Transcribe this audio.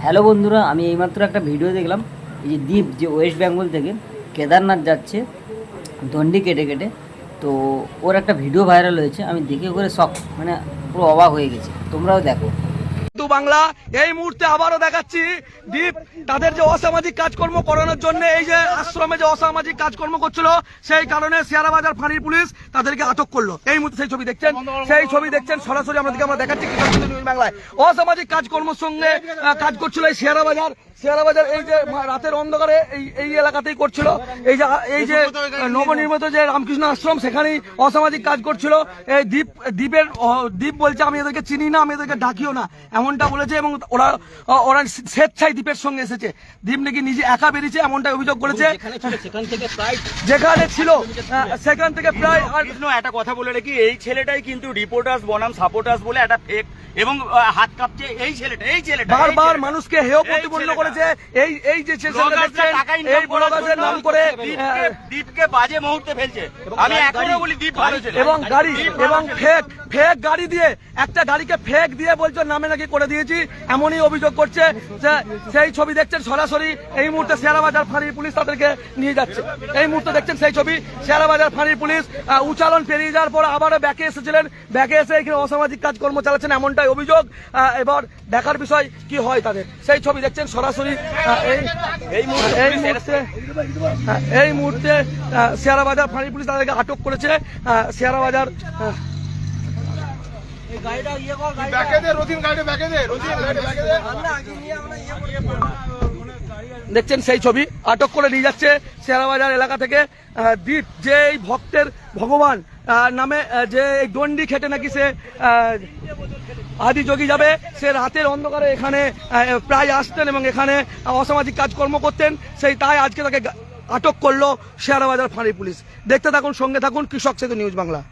Hello বন্ধুরা, আমি এইমাত্র একটা ভিডিও দেখলাম। এই যে দ্বীপ যে ওয়েস্ট বেঙ্গল থেকে কেদারনাথ যাচ্ছে দণ্ডি কেটে কেটে, তো ওর একটা ভিডিও ভাইরাল হয়েছে। আমি দেখে করে শক, মানে পুরো অবাক হয়ে গেছি। তোমরাও দেখো। বাংলা এই মুহূর্তে আবারও দেখাচ্ছি দ্বীপ তাদের যে অসামাজিক কাজকর্ম করানোর জন্য এই যে আশ্রমে যে অসামাজিক কাজকর্ম করছিল, সেই কারণে শেয়ারাবাজার ফাঁড়ির পুলিশ তাদেরকে আটক করলো। এই মুহূর্তে সেই ছবি দেখছেন সরাসরি আমরা দেখাচ্ছি বাংলায়। অসামাজিক কাজকর্মের সঙ্গে কাজ করছিল এই শেয়ারাবাজার এই যে রাতের অন্ধকারে এই এলাকাতেই করছিল। এই যে নবনির্মিত যে রামকৃষ্ণ আশ্রম, সেখানেই অসামাজিক কাজ করছিল এই দ্বীপ বলছে আমি এদেরকে চিনি না, আমি এদেরকে ডাকিও না, এমনটা বলেছে। এবং ওরা স্বেচ্ছায় দ্বীপের সঙ্গে এসেছে। দ্বীপ নাকি নিজে একা বেরিয়েছে, এমনটা অভিযোগ করেছে। যেখানে ছিল সেখান থেকে প্রায় একটা কথা বলে রেখি, এই ছেলেটাই কিন্তু রিপোর্টার্স বনাম সাপোর্টার্স বলে একটা ফেক এবং হাত কাঁপছে এই ছেলেটা বারবার মানুষকে হেয় প্রতিপন্ন করেছে। এই যে এই ব্লগারদের নাম করে দ্বীপকে বাজে মুহূর্তে ফেলছে। আমি এখনো বলি দ্বীপ ভালো ছেলে। এবং গাড়ি এবং ফেক গাড়ি দিয়ে একটা গাড়িকে ফেক দিয়ে বলছে নামে নাকি করে দিয়েছি, এমনই অভিযোগ করছে। সেই ছবি দেখছেন সরাসরি এই মুহূর্তে শেয়ারাবাজার ফাঁড়ির পুলিশ তাদেরকে নিয়ে যাচ্ছে। এই মুহূর্তে দেখছেন সেই ছবি শেয়ারাবাজার ফাঁড়ির পুলিশ উচালন পেরিয়ে যাওয়ার পর আবারও ব্যাকে এসেছিলেন, ব্যাকে এসে এখানে অসামাজিক কাজকর্ম চালাচ্ছেন, এমনটাই অভিযোগ। এবার দেখার বিষয় কি হয় তাদের। সেই ছবি দেখছেন সরাসরি এই মুহূর্তে শেয়ারাবাজার ফাঁড়ির পুলিশ তাদেরকে আটক করেছে। শেয়ারাবাজার দেখছেন সেই ছবি আটক করে নিয়ে যাচ্ছে শেয়ারাবাজার এলাকা থেকে দ্বীপ, যে এই ভক্তের ভগবান নামে যে এই দণ্ডি খেটে নাকি সে আদি যোগী যাবে, সে রাতের অন্ধকারে এখানে প্রায় আসতেন এবং এখানে অসামাজিক কাজকর্ম করতেন। তাই আজকে তাকে আটক করলো শেয়ারাবাজার ফাঁড়ি পুলিশ। দেখতে থাকুন, সঙ্গে থাকুন কৃষক সেতু নিউজ বাংলা।